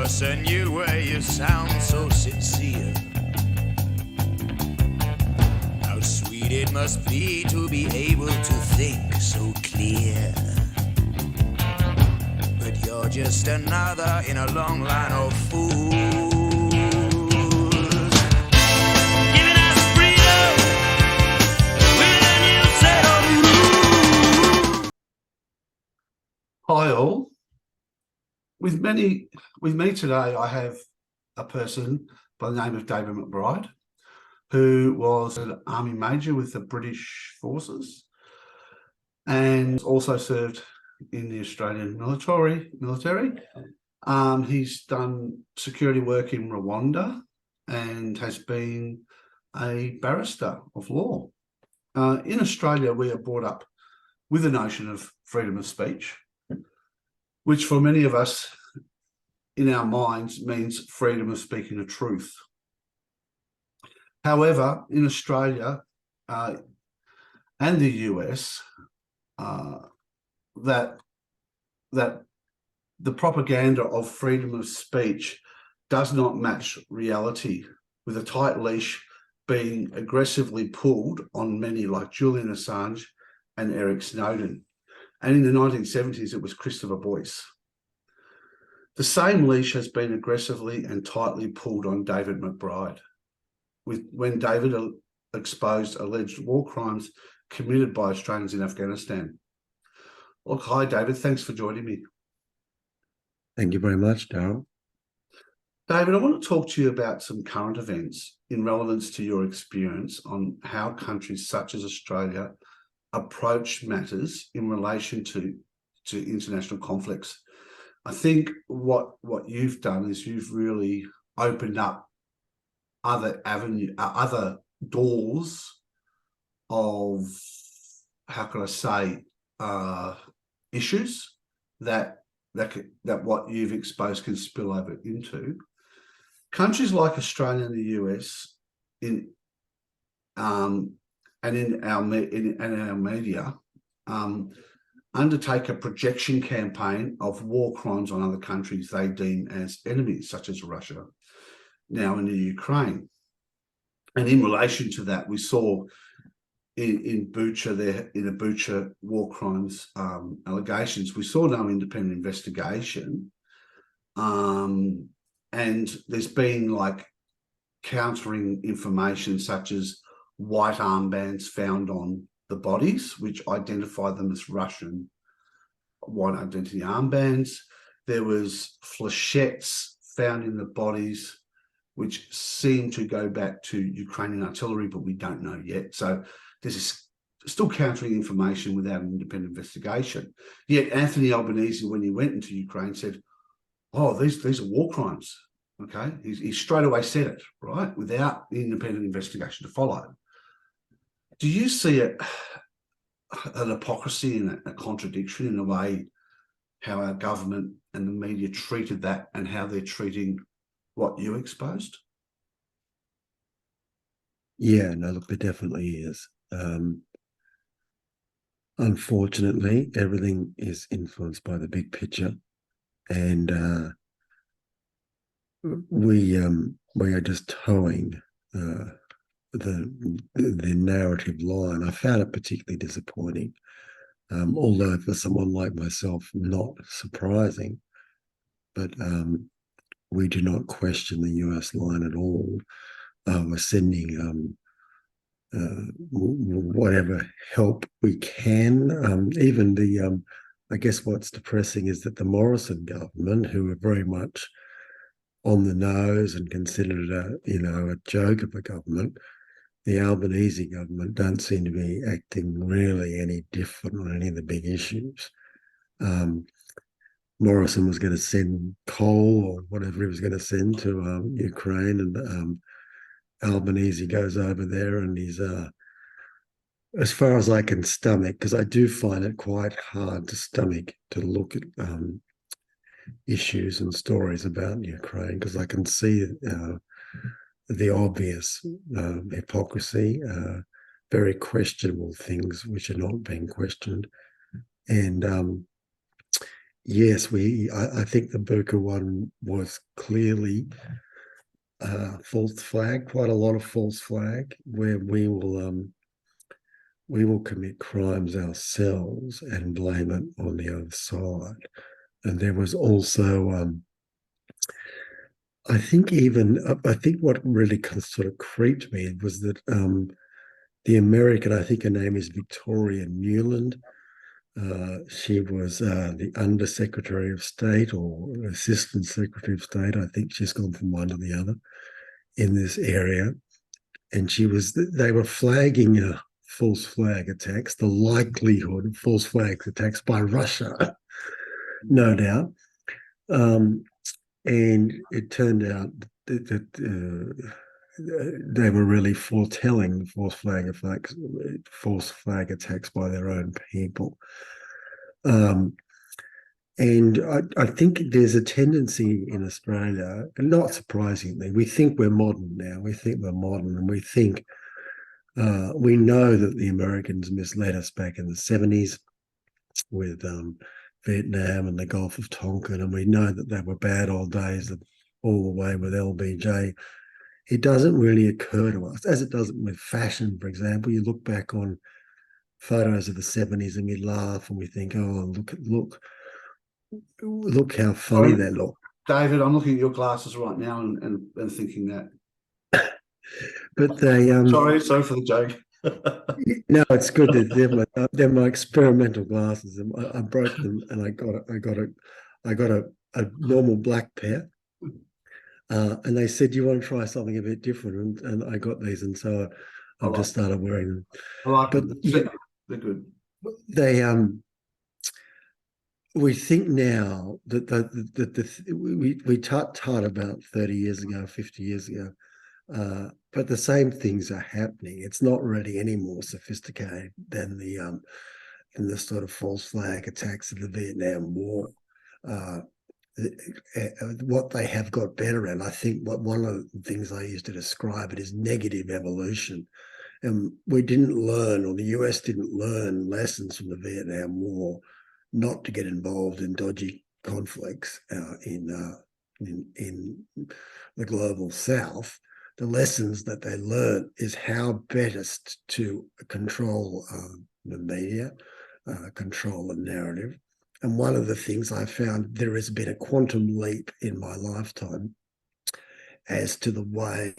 'cause a new way you sound so sincere. How sweet it must be to be able to think so clear. But you're just another in a long line of fools. Giving us freedom with a new set of rules. Hi all. With me today, I have a person by the name of David McBride, who was an army major with the British forces and also served in the Australian military. He's done security work in Rwanda and has been a barrister of law. In Australia, we are brought up with the notion of freedom of speech, which for many of us in our minds means freedom of speaking the truth. However, in Australia and the US, that the propaganda of freedom of speech does not match reality, with a tight leash being aggressively pulled on many like Julian Assange and Eric Snowden. And in the 1970s, it was Christopher Boyce. The same leash has been aggressively and tightly pulled on David McBride, when David exposed alleged war crimes committed by Australians in Afghanistan. Look, hi, David. Thanks for joining me. Thank you very much, Darryl. David, I want to talk to you about some current events in relevance to your experience on how countries such as Australia approach matters in relation to international conflicts. I think what you've done is you've really opened up other doors of, how can I say, issues that what you've exposed can spill over into. Countries like Australia and the US and in our media undertake a projection campaign of war crimes on other countries they deem as enemies, such as Russia, now in the Ukraine. And in relation to that, we saw in the Bucha war crimes allegations, we saw no independent investigation. And there's been like countering information such as white armbands found on the bodies, which identify them as Russian white identity armbands. There was flechettes found in the bodies, which seem to go back to Ukrainian artillery, but we don't know yet. So this is still countering information without an independent investigation. Yet Anthony Albanese, when he went into Ukraine, said, oh, these are war crimes. Okay, he straight away said it, right, without the independent investigation to follow. Do you see an hypocrisy and a contradiction in the way how our government and the media treated that and how they're treating what you exposed? Yeah, no, look, there definitely is. Unfortunately, everything is influenced by the big picture, and we are just towing the narrative line. I found it particularly disappointing, although for someone like myself, not surprising. But we do not question the US line at all. We're sending whatever help we can. Even I guess what's depressing is that the Morrison government, who are very much on the nose and considered a joke of a government, the Albanese government don't seem to be acting really any different on any of the big issues. Morrison was going to send coal or whatever he was going to send to Ukraine, and Albanese goes over there and he's, as far as I can stomach, because I do find it quite hard to stomach to look at issues and stories about Ukraine, because I can see the obvious hypocrisy, very questionable things which are not being questioned. And yes, I think the Burqa one was clearly false flag, quite a lot of false flag, where we will commit crimes ourselves and blame it on the other side. And there was also, I think what really sort of creeped me was that the American, I think her name is Victoria Newland. She was the Undersecretary of State or Assistant Secretary of State. I think she's gone from one to the other in this area. And they were flagging false flag attacks, the likelihood of false flag attacks by Russia, no doubt. And it turned out that they were really foretelling false flag attacks by their own people. And I think there's a tendency in Australia, and not surprisingly, we think we're modern now. We think we're modern, and we think we know that the Americans misled us back in the 70s with Vietnam and the Gulf of Tonkin, and we know that they were bad old days all the way with LBJ. It doesn't really occur to us, as it doesn't with fashion, for example. You look back on photos of the 70s and we laugh and we think, oh, look how funny they look. David, I'm looking at your glasses right now and thinking that. But they sorry for the joke. No, it's good. They're my experimental glasses. I broke them, and I got a normal black pair. And they said, "Do you want to try something a bit different?" And I got these, and so I've just started wearing them. I like them. They're good. We think now that we taught about 30 years ago, 50 years ago. But the same things are happening. It's not really any more sophisticated than the sort of false flag attacks of the Vietnam War. What they have got better at, I think, one of the things I use to describe it is negative evolution. And we didn't learn, or the US didn't learn lessons from the Vietnam War, not to get involved in dodgy conflicts in the global South. The lessons that they learned is how best to control the media, control the narrative. And one of the things I found, there has been a quantum leap in my lifetime as to the way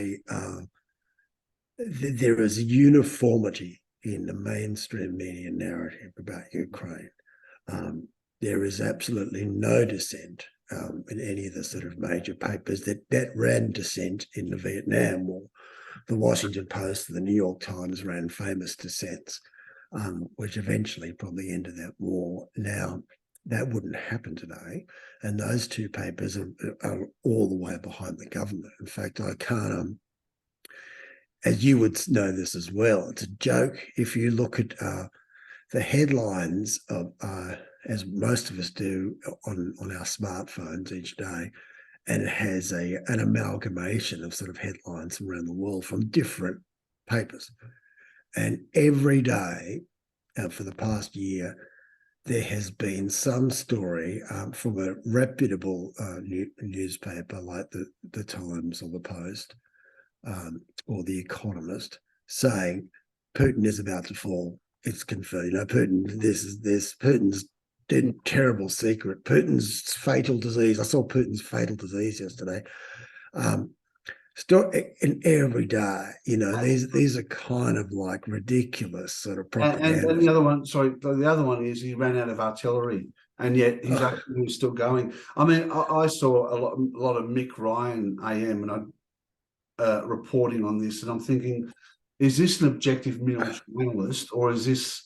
there is uniformity in the mainstream media narrative about Ukraine. There is absolutely no dissent in any of the sort of major papers that ran dissent in the Vietnam War. The Washington Post and the New York Times ran famous dissents, which eventually probably ended that war. Now, that wouldn't happen today. And those two papers are all the way behind the government. In fact, I can't, as you would know this as well, it's a joke. If you look at the headlines of as most of us do on our smartphones each day, and it has an amalgamation of sort of headlines from around the world from different papers. And every day for the past year, there has been some story from a reputable newspaper like the Times or the Post or the Economist saying Putin is about to fall. It's confirmed. Putin's terrible secret. Putin's fatal disease. I saw Putin's fatal disease yesterday. And every day, these are kind of like ridiculous sort of propaganda. And the other one is he ran out of artillery, and yet he's actually still going. I mean, I saw a lot of Mick Ryan AM and reporting on this, and I'm thinking, is this an objective military analyst, or is this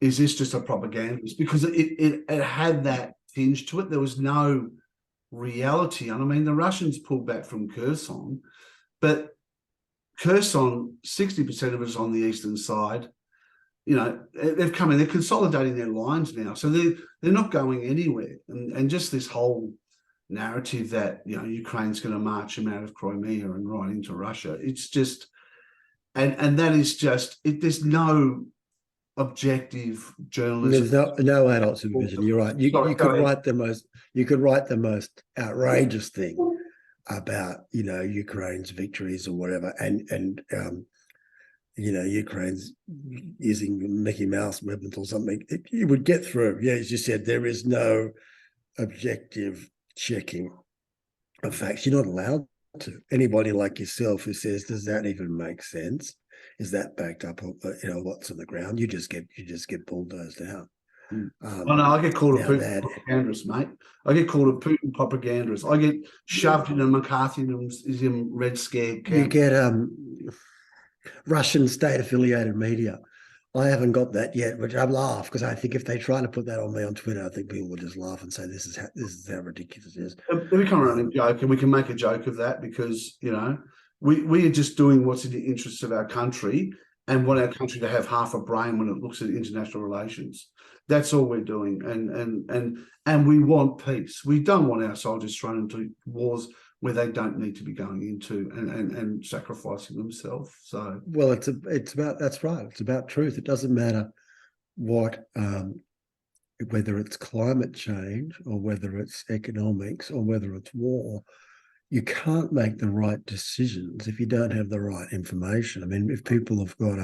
just a propagandist? Because it had that tinge to it. There was no reality. And I mean, the Russians pulled back from Kherson, but Kherson, 60% of it is on the eastern side. They've come in, they're consolidating their lines now. So they're not going anywhere. And just this whole narrative that, Ukraine's going to march them out of Crimea and right into Russia. It's just, and that is just, there's no objective journalism. There's no adult supervision. You're right. You could write the most outrageous thing about Ukraine's victories or whatever, and Ukraine's using Mickey Mouse weapons or something. You would get through. Yeah, as you said, there is no objective checking of facts. You're not allowed to. Anybody like yourself who says, "Does that even make sense? Is that backed up? What's on the ground?" You just get bulldozed out. I know I get called a Putin propagandist, mate. I get called a Putin propagandist. I get shoved into McCarthyism Red Scare camp. You get Russian state-affiliated media. I haven't got that yet, which I laugh because I think if they try to put that on me on Twitter, I think people will just laugh and say this is how ridiculous it is. We come around and joke, and we can make a joke of that because we are just doing what's in the interests of our country and want our country to have half a brain when it looks at international relations. That's all we're doing, and we want peace. We don't want our soldiers thrown into wars where they don't need to be going into and sacrificing themselves. So, well, it's about, that's right. It's about truth. It doesn't matter what whether it's climate change or whether it's economics or whether it's war. You can't make the right decisions if you don't have the right information. I mean, if people have got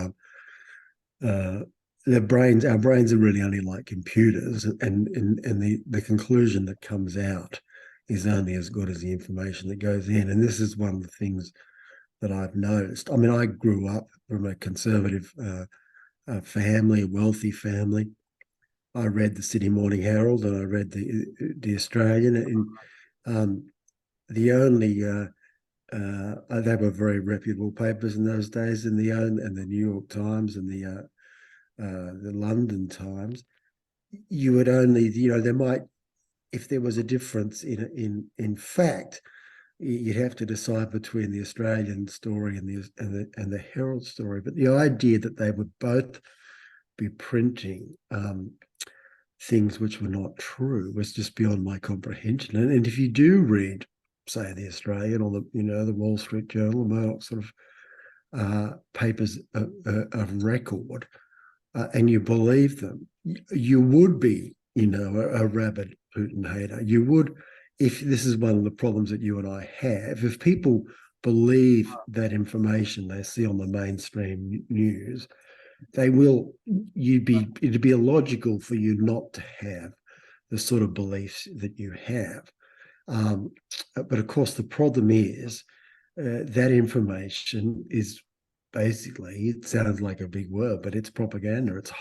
our brains are really only like computers, and the conclusion that comes out is only as good as the information that goes in. And this is one of the things that I've noticed. I mean, I grew up from a conservative family, a wealthy family. I read the Sydney Morning Herald and I read the Australian, and the only they were very reputable papers in those days, and the New York Times and the London Times. You would only, there might, if there was a difference in fact, you'd have to decide between the Australian story and the Herald story. But the idea that they would both be printing things which were not true was just beyond my comprehension. And if you do read, say, the Australian or the Wall Street Journal, Murdoch sort of papers of record, and you believe them, you would be, a rabid Putin hater. You would, if this is one of the problems that you and I have, if people believe that information they see on the mainstream news, it'd be illogical for you not to have the sort of beliefs that you have. But of course, the problem is that information is basically, it sounds like a big word, but it's propaganda. It's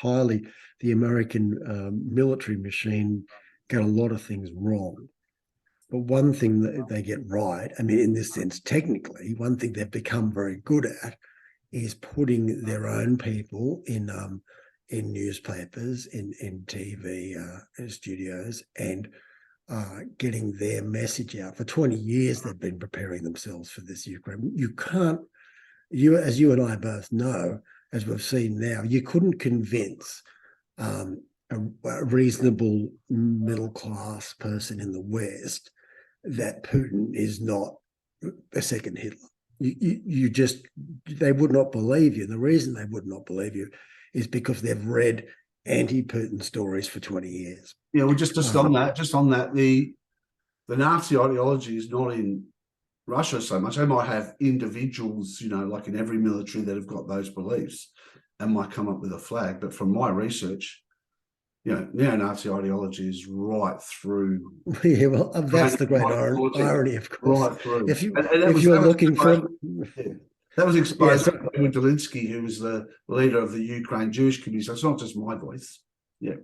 the American military machine got a lot of things wrong. But one thing that they get right, I mean, in this sense, technically, one thing they've become very good at is putting their own people in newspapers, in TV studios, and getting their message out. For 20 years, they've been preparing themselves for this Ukraine. You can't, as you and I both know, as we've seen now, you couldn't convince a reasonable middle-class person in the West that Putin is not a second Hitler. They would not believe you. The reason they would not believe you is because they've read anti-Putin stories for 20 years. Yeah, well, just on that, the Nazi ideology is not in Russia so much. They might have individuals, like in every military, that have got those beliefs and might come up with a flag. But from my research, neo-Nazi ideology is right through. Yeah, well, that's the great irony, of course. Right through. If you're looking for... That was exposed by Delinsky, who was the leader of the Ukraine Jewish community. So it's not just my voice. Yeah.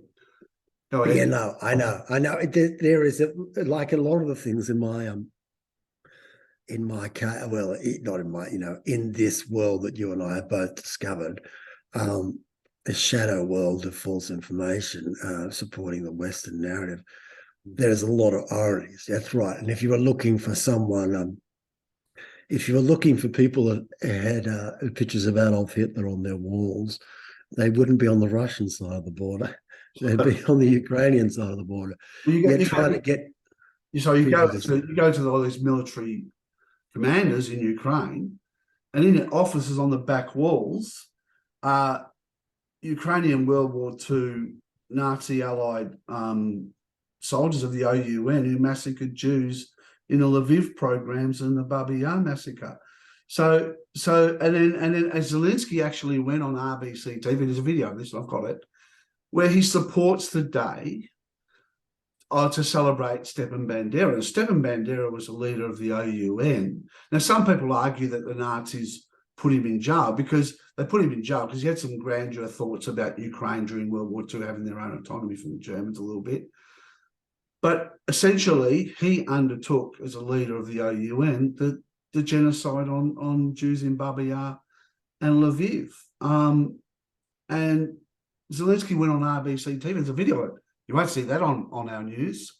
Go ahead. Yeah, no, I know. There is like a lot of the things in my well, not in my, in this world that you and I have both discovered, a shadow world of false information supporting the Western narrative. There's a lot of ironies. That's right. And if you were looking for someone, if you were looking for people that had pictures of Adolf Hitler on their walls, they wouldn't be on the Russian side of the border. They'd be on the Ukrainian side of the border. You go to all these military commanders in Ukraine, and in offices on the back walls, Ukrainian World War II Nazi allied soldiers of the OUN who massacred Jews in the Lviv programs and the Babi Yar massacre. So and then as Zelensky actually went on RBC TV, there's a video of this, I've got it, where he supports the day to celebrate Stepan Bandera. And Stepan Bandera was a leader of the OUN. Now, some people argue that the Nazis put him in jail because he had some grandeur thoughts about Ukraine during World War II having their own autonomy from the Germans a little bit. But essentially, he undertook, as a leader of the OUN, the genocide on Jews in Babi Yar and Lviv. And Zelensky went on RBC TV. There's a video of it. You won't see that on our news,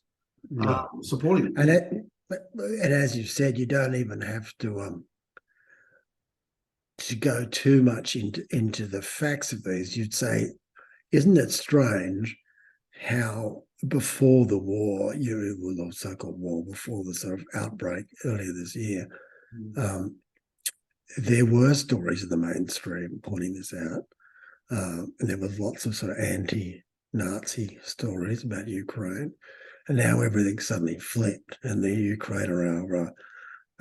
supporting it. And as you said, you don't even have to go too much into the facts of these. You'd say, isn't it strange how before the war, the so-called war, before the sort of outbreak earlier this year, there were stories in the mainstream pointing this out. And there was lots of sort of anti-Nazi stories about Ukraine. And now everything suddenly flipped, and the Ukraine are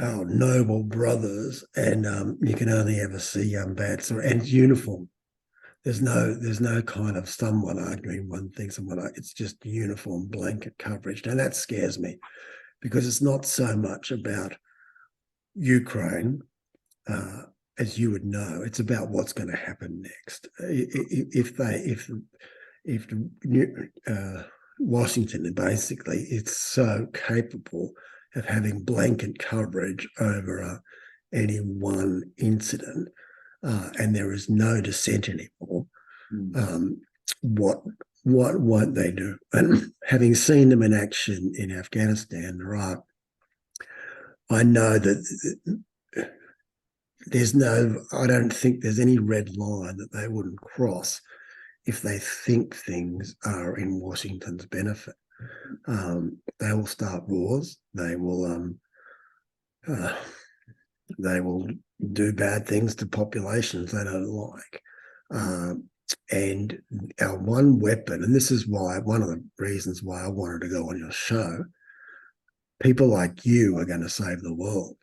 our noble brothers, and you can only ever see bad stories. And uniform. There's no kind of someone arguing one thing, it's just uniform blanket coverage. Now that scares me, because it's not so much about Ukraine, as you would know, it's about what's going to happen next. If Washington basically it's so capable of having blanket coverage over any one incident, and there is no dissent anymore, what won't they do? And having seen them in action in Afghanistan, Iraq, I know that I don't think there's any red line that they wouldn't cross if they think things are in Washington's benefit. They will start wars. They will do bad things to populations they don't like. And our one weapon, and this is why one of the reasons why I wanted to go on your show, people like you are going to save the world.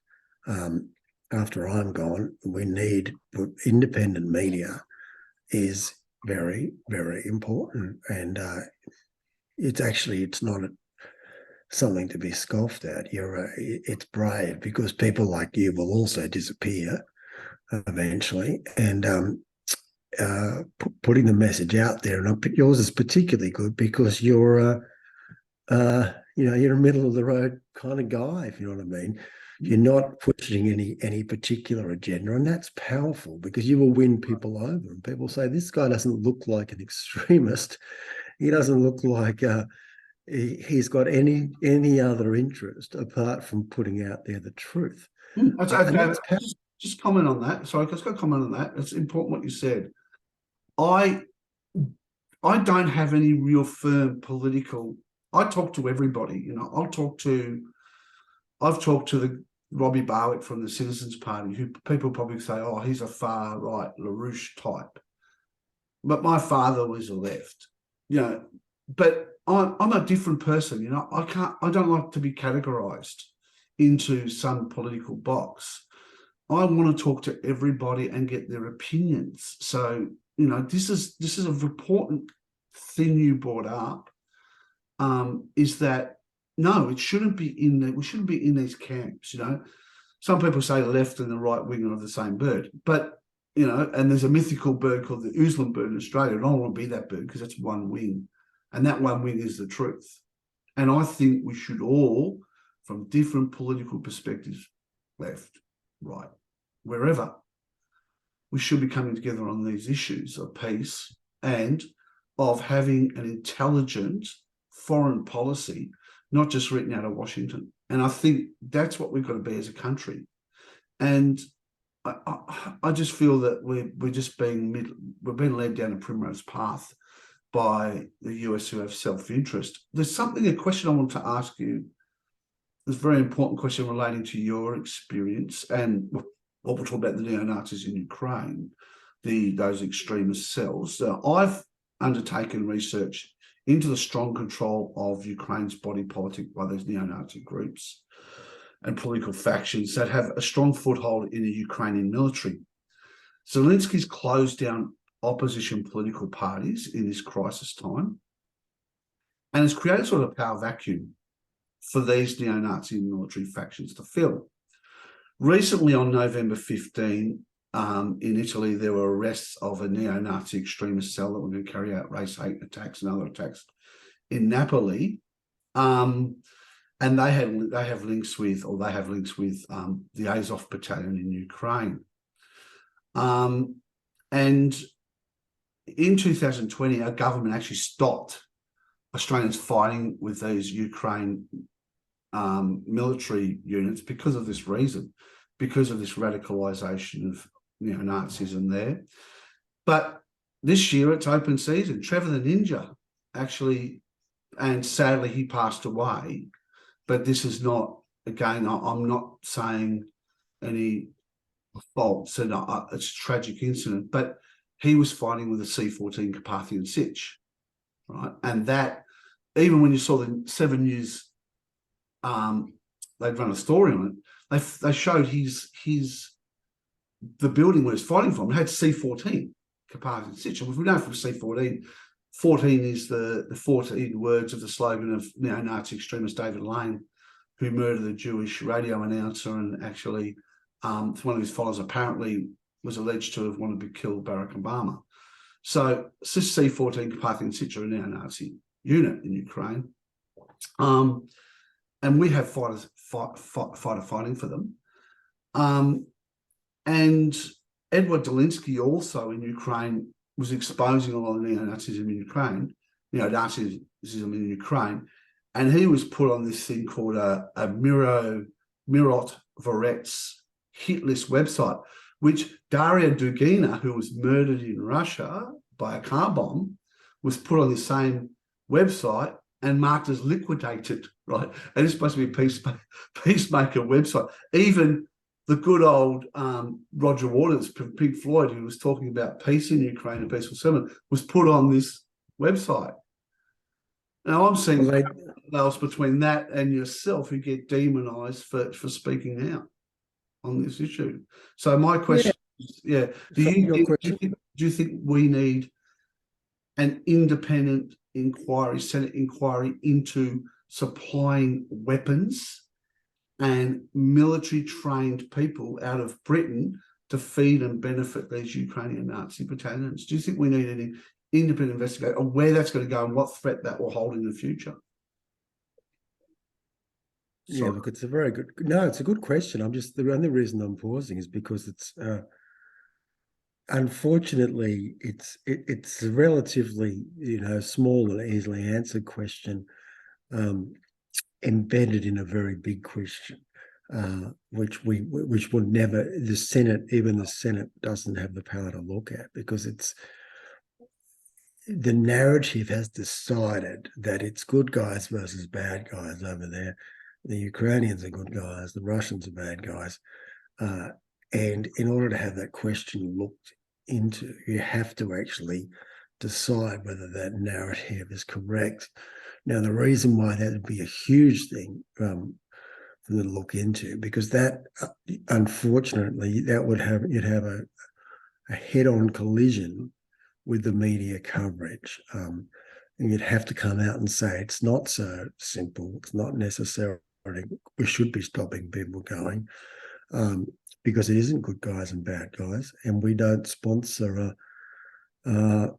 After I'm gone, we need independent media is very, very important. And it's not something to be scoffed at. It's brave, because people like you will also disappear eventually. And putting the message out there, and yours is particularly good because you're a middle of the road kind of guy, if you know what I mean. You're not pushing any particular agenda, and that's powerful, because you will win people over. And people say, this guy doesn't look like an extremist. He doesn't look like he's got any other interest apart from putting out there the truth. Just comment on that. Sorry, I've got to comment on that. It's important what you said. I don't have any real firm political. I talk to everybody. I've talked to the Robbie Barwick from the Citizens Party, who people probably say, oh, he's a far right LaRouche type. But my father was a left, but I'm a different person. I don't like to be categorized into some political box. I want to talk to everybody and get their opinions. So, this is an important thing you brought up, is that no, it shouldn't be in there. We shouldn't be in these camps. Some people say the left and the right wing are the same bird, but and there's a mythical bird called the Uslan bird in Australia. And I don't want to be that bird, because that's one wing, and that one wing is the truth. And I think we should all, from different political perspectives, left, right, wherever, we should be coming together on these issues of peace and of having an intelligent foreign policy, not just written out of Washington. And I think that's what we've got to be as a country. And I just feel that we're just being led down a primrose path by the US, who have self-interest. There's a question I want to ask you. It's a very important question relating to your experience and what we're talking about, the neo-Nazis in Ukraine. those extremist cells. So I've undertaken research into the strong control of Ukraine's body politic by those neo-Nazi groups and political factions that have a strong foothold in the Ukrainian military. Zelensky's closed down opposition political parties in this crisis time and has created sort of a power vacuum for these neo-Nazi military factions to fill. Recently, on November 15, in Italy, there were arrests of a neo-Nazi extremist cell that were going to carry out race hate attacks and other attacks in Napoli. And they have links with the Azov battalion in Ukraine. And in 2020, our government actually stopped Australians fighting with these Ukraine military units because of this reason, because of this radicalisation of neo-Nazism there. But this year it's open season. Trevor the Ninja actually, and sadly he passed away, but this is not, again, I'm not saying any faults, and it's a tragic incident, but he was fighting with a C-14 Carpathian Sich, right? And that, even when you saw the 7 News, they'd run a story on it, they showed the building where it's fighting from, it had C-14 Carpathian Sich. And if we know from C-14, 14 is the 14 words of the slogan of neo-Nazi extremist David Lane, who murdered a Jewish radio announcer, and actually one of his followers apparently was alleged to have wanted to kill Barack Obama. So C-14 Carpathian Sich are a neo-Nazi unit in Ukraine. And we have fighters fighting for them. And Edward Zelensky also in Ukraine was exposing a lot of neo-Nazism in Ukraine, Nazism in Ukraine, and he was put on this thing called a Mirot Voret's hit list website, which Daria Dugina, who was murdered in Russia by a car bomb, was put on the same website and marked as liquidated, right? And it's supposed to be a peacemaker website. Even the good old Roger Waters from Pink Floyd, who was talking about peace in Ukraine and peaceful settlement, was put on this website. Now, I'm seeing parallels between that and yourself, who get demonised for speaking out on this issue. So my question is, do you think we need an independent inquiry, Senate inquiry into supplying weapons and military trained people out of Britain to feed and benefit these Ukrainian Nazi battalions? Do you think we need any independent investigation on where that's going to go and what threat that will hold in the future? Yeah, look, it's a very good. No, it's a good question. The only reason I'm pausing is because it's unfortunately it's a relatively small and easily answered question, embedded in a very big question, which would never, even the Senate doesn't have the power to look at, because the narrative has decided that it's good guys versus bad guys over there. The Ukrainians are good guys, the Russians are bad guys. And in order to have that question looked into, you have to actually decide whether that narrative is correct. Now, the reason why that would be a huge thing for them to look into, because that, unfortunately, you'd have a head-on collision with the media coverage. And you'd have to come out and say it's not so simple, it's not necessarily, we should be stopping people going, because it isn't good guys and bad guys, and we don't sponsor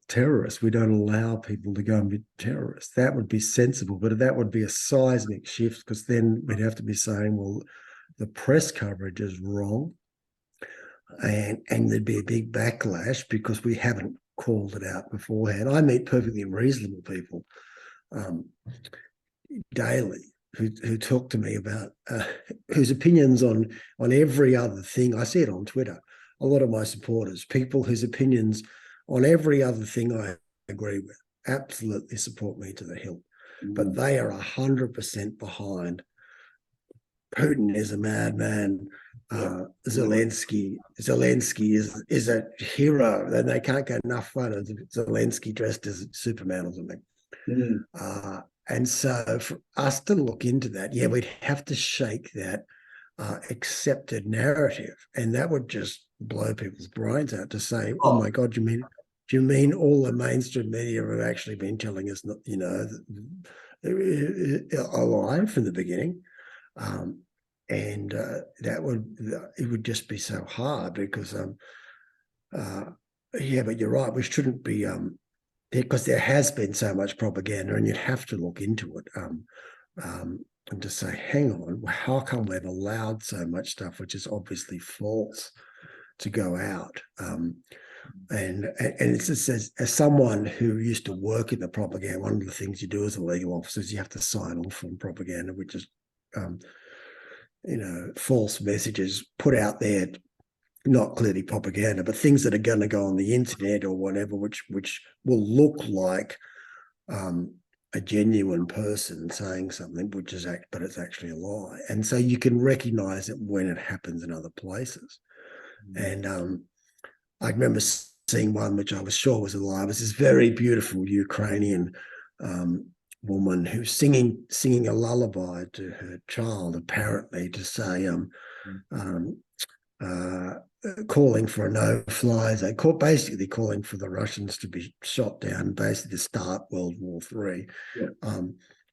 terrorists. We don't allow people to go and be terrorists. That would be sensible, but that would be a seismic shift, because then we'd have to be saying, well, the press coverage is wrong, and there'd be a big backlash because we haven't called it out beforehand. I meet perfectly reasonable people daily who talk to me about whose opinions on every other thing. I see it on Twitter. A lot of my supporters, people whose opinions on every other thing I agree with, absolutely support me to the hilt. But they are 100% behind Putin is a madman. Zelensky is a hero, and they can't get enough fun of Zelensky dressed as Superman or something. And so for us to look into that, we'd have to shake that accepted narrative, and that would just blow people's brains out to say, "Oh my God, do you mean all the mainstream media have actually been telling us, a lie from the beginning?" And it would just be so hard because but you're right, we shouldn't be because there has been so much propaganda, and you'd have to look into it and to say, hang on, how come we've allowed so much stuff which is obviously false to go out? And it's just as someone who used to work in the propaganda, one of the things you do as a legal officer is you have to sign off on propaganda, which is false messages put out there, not clearly propaganda, but things that are going to go on the internet or whatever, which will look like a genuine person saying something, but it's actually a lie. And so you can recognize it when it happens in other places. And I remember seeing one which I was sure was a lie. It was this very beautiful Ukrainian woman who's singing a lullaby to her child, apparently to say, calling for a no-fly zone, basically calling for the Russians to be shot down, basically to start World War III.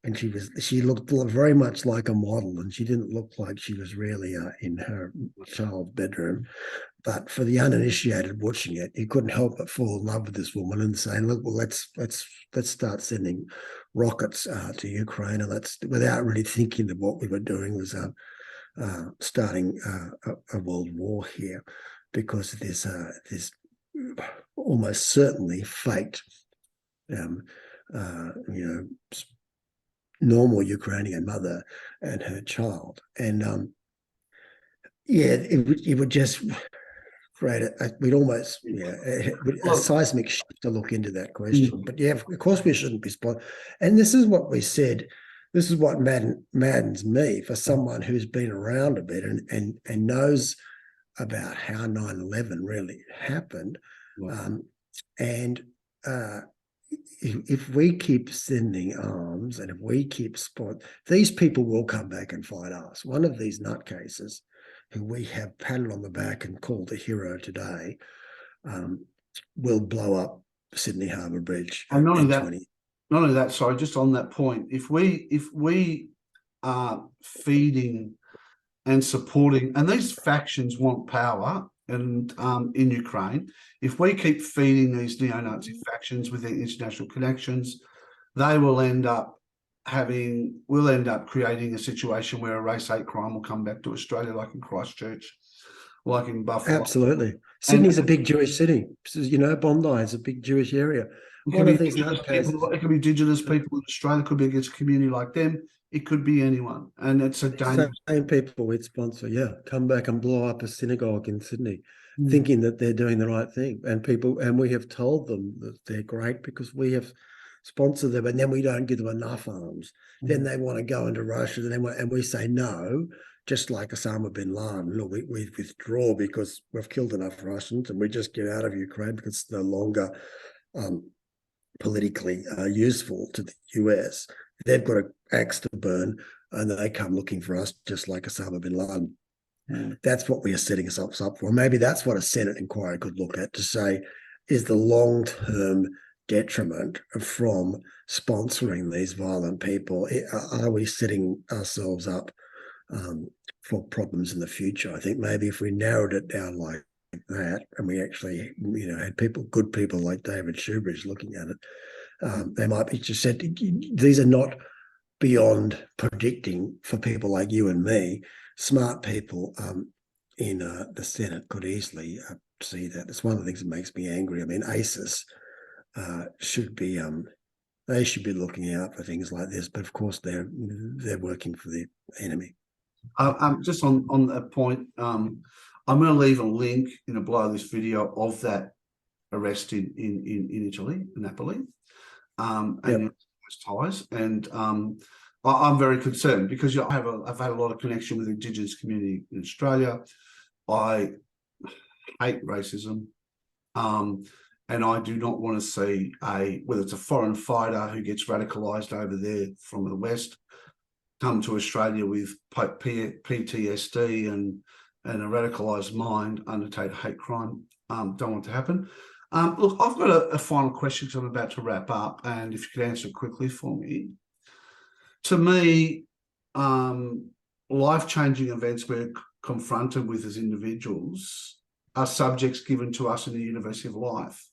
And she looked very much like a model, and she didn't look like she was really in her child's bedroom. But for the uninitiated watching it, you couldn't help but fall in love with this woman and saying, "Look, well, let's start sending rockets to Ukraine," and without really thinking that what we were doing was starting a world war here, because there's almost certainly faked, normal Ukrainian mother and her child, and it would just create we'd almost a seismic shift to look into that question. But of course we shouldn't be spot. And this is what we said. This is what maddens me for someone who's been around a bit and knows about how 9/11 really happened. If we keep sending arms and if we keep these people will come back and fight us. One of these nutcases who we have patted on the back and called a hero today will blow up Sydney Harbour Bridge. And not only that, sorry, just on that point, if we are feeding and supporting, and these factions want power, and in Ukraine, if we keep feeding these neo-Nazi factions with their international connections, we'll end up creating a situation where a race hate crime will come back to Australia, like in Christchurch, like in Buffalo. Absolutely. Sydney's a big Jewish city. Bondi is a big Jewish area. It could be Indigenous people in Australia. It could be against a community like them. It could be anyone, and it's a dangerous. Same people we'd sponsor, come back and blow up a synagogue in Sydney, thinking that they're doing the right thing, and we have told them that they're great because we have sponsored them, and then we don't give them enough arms. Then they want to go into Russia, and we say no, just like Osama bin Laden. Look, we withdraw because we've killed enough Russians, and we just get out of Ukraine because it's no longer politically useful to the US. They've got an axe to burn, and they come looking for us, just like Osama bin Laden. That's what we are setting ourselves up for. Maybe that's what a Senate inquiry could look at, to say, is the long-term detriment from sponsoring these violent people, are we setting ourselves up for problems in the future? I think maybe if we narrowed it down like that, and we actually had good people like David Shoebridge looking at it, they might be just said, these are not beyond predicting for people like you and me. Smart people in the Senate could easily see that. It's one of the things that makes me angry. I mean, ACIS should be they should be looking out for things like this, but of course they're working for the enemy. Just on that point, I'm going to leave a link below this video of that arrest in Italy, in Napoli, and those ties. And I'm very concerned because I've had a lot of connection with the Indigenous community in Australia. I hate racism. And I do not want to see whether it's a foreign fighter who gets radicalised over there from the West, come to Australia with PTSD and a radicalised mind, undertake hate crime. Don't want to happen. Look, I've got a final question because I'm about to wrap up, and if you could answer it quickly for me. To me, life-changing events we're confronted with as individuals are subjects given to us in the University of Life.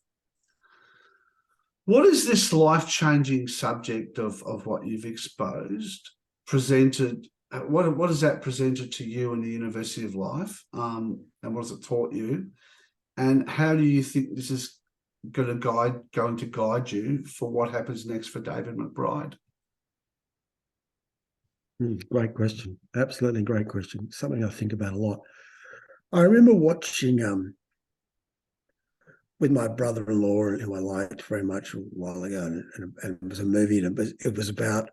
What is this life-changing subject of what you've exposed presented? What has that presented to you in the University of Life? And what has it taught you? And how do you think this is going to guide you for what happens next for David McBride? Great question. Absolutely great question. Something I think about a lot. I remember watching with my brother-in-law, who I liked very much a while ago, and it was a movie, and it was about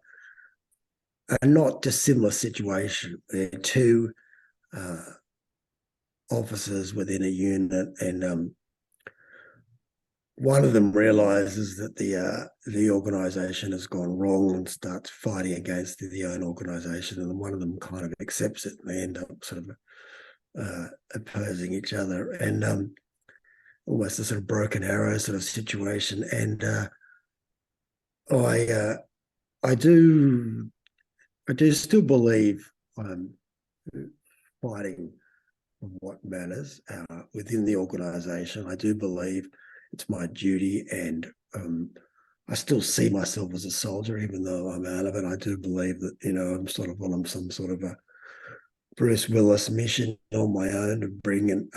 a not dissimilar situation. There are two officers within a unit, and one of them realizes that the organisation has gone wrong and starts fighting against the own organisation, and one of them kind of accepts it, and they end up sort of opposing each other, and almost a sort of broken arrow sort of situation. And I do still believe fighting for what matters within the organisation. I do believe it's my duty, and I still see myself as a soldier, even though I'm out of it. I do believe that, I'm sort of on some sort of a Bruce Willis mission on my own to bring in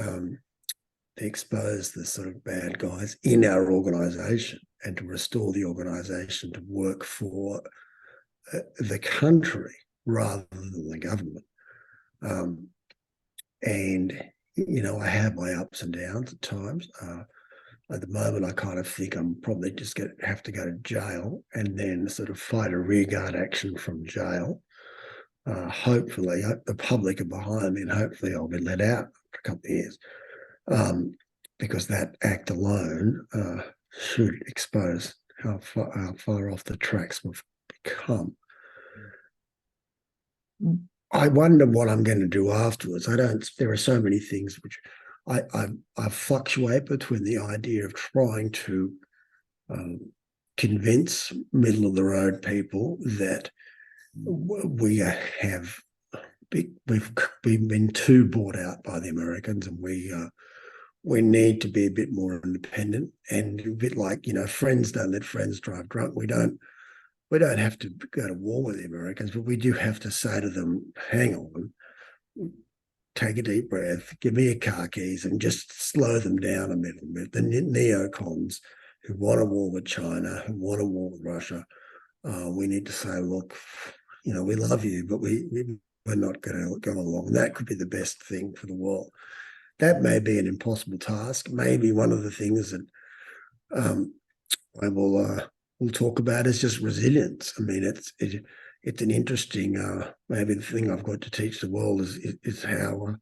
expose the sort of bad guys in our organisation and to restore the organisation to work for the country rather than the government. And, I have my ups and downs at times. At the moment, I kind of think I'm probably just going to have to go to jail and then sort of fight a rearguard action from jail. Hopefully, the public are behind me, and hopefully I'll be let out for a couple of years. Because that act alone should expose how far off the tracks we've become. I wonder what I'm going to do afterwards. There are so many things which I fluctuate between the idea of trying to convince middle of the road people that we've been too bought out by the Americans, and we need to be a bit more independent, and a bit like, friends don't let friends drive drunk. We don't have to go to war with the Americans, but we do have to say to them, hang on, take a deep breath, give me your car keys, and just slow them down a little bit. The neocons who want a war with China, who want a war with Russia, we need to say, look, we love you, but we're not going to go along. That could be the best thing for the world. That may be an impossible task. Maybe one of the things that I will talk about is just resilience. I mean, it's an interesting, maybe the thing I've got to teach the world is how,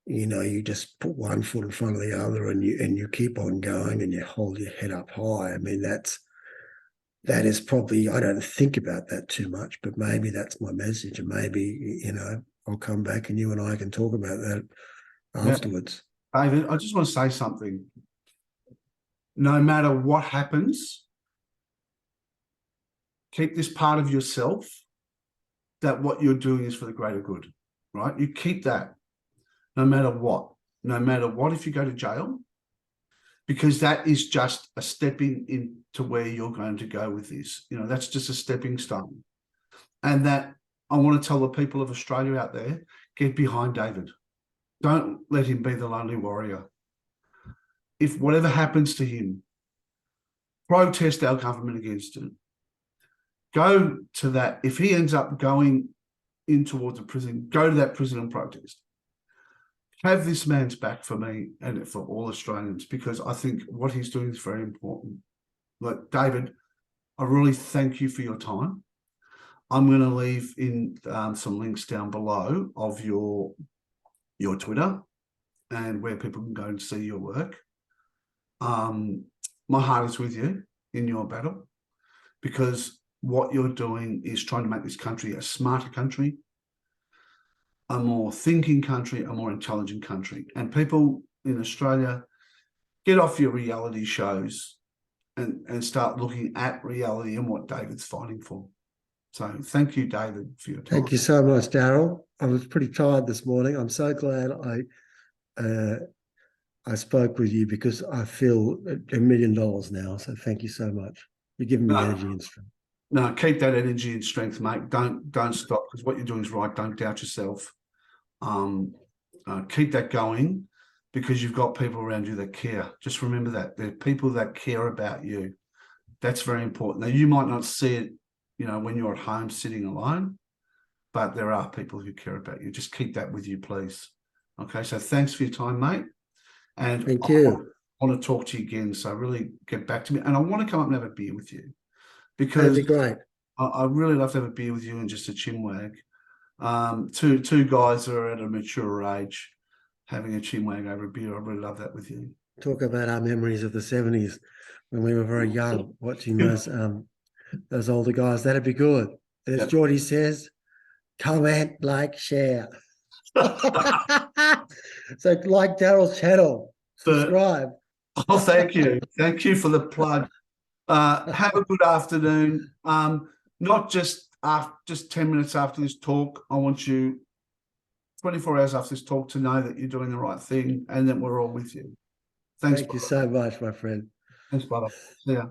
you just put one foot in front of the other, and you keep on going, and you hold your head up high. I mean, that is probably, I don't think about that too much, but maybe that's my message, and maybe, I'll come back and you and I can talk about that afterwards. Yeah. David, I just want to say something. No matter what happens, keep this part of yourself, that what you're doing is for the greater good, right? You keep that no matter what. No matter what, if you go to jail, because that is just a stepping into where you're going to go with this. That's just a stepping stone. And that I want to tell the people of Australia out there, get behind David. Don't let him be the lonely warrior. If whatever happens to him, protest our government against it. Go to that. If he ends up going in towards a prison, go to that prison and protest. Have this man's back for me and for all Australians, because I think what he's doing is very important. Like, David, I really thank you for your time. I'm going to leave in some links down below of your Twitter and where people can go and see your work. My heart is with you in your battle, because what you're doing is trying to make this country a smarter country, a more thinking country, a more intelligent country. And people in Australia, get off your reality shows and start looking at reality and what David's fighting for. So thank you, David, for your time. Thank you so much, Daryl. I was pretty tired this morning. I'm so glad I spoke with you, because I feel $1 million now. So thank you so much. You're giving me energy and strength. No, keep that energy and strength, mate. Don't stop, because what you're doing is right. Don't doubt yourself. Keep that going, because you've got people around you that care. Just remember that. There are people that care about you. That's very important. Now, you might not see it, when you're at home sitting alone, but there are people who care about you. Just keep that with you, please. Okay, so thanks for your time, mate. And thank you. I want to talk to you again, so really get back to me. And I want to come up and have a beer with you, because that'd be great. I really love to have a beer with you and just a chinwag. Two guys that are at a mature age having a chinwag over a beer. I really love that with you. Talk about our memories of the 70s when we were very young, watching those older guys. That'd be good. As Yep. Geordie says, comment, like, share. So like Daryl's channel, subscribe. Oh, thank you. Thank you for the plug. Have a good afternoon. Not just 10 minutes after this talk. I want you 24 hours after this talk to know that you're doing the right thing and that we're all with you. Thanks. Thank you so much, my friend. Thanks, brother. See ya.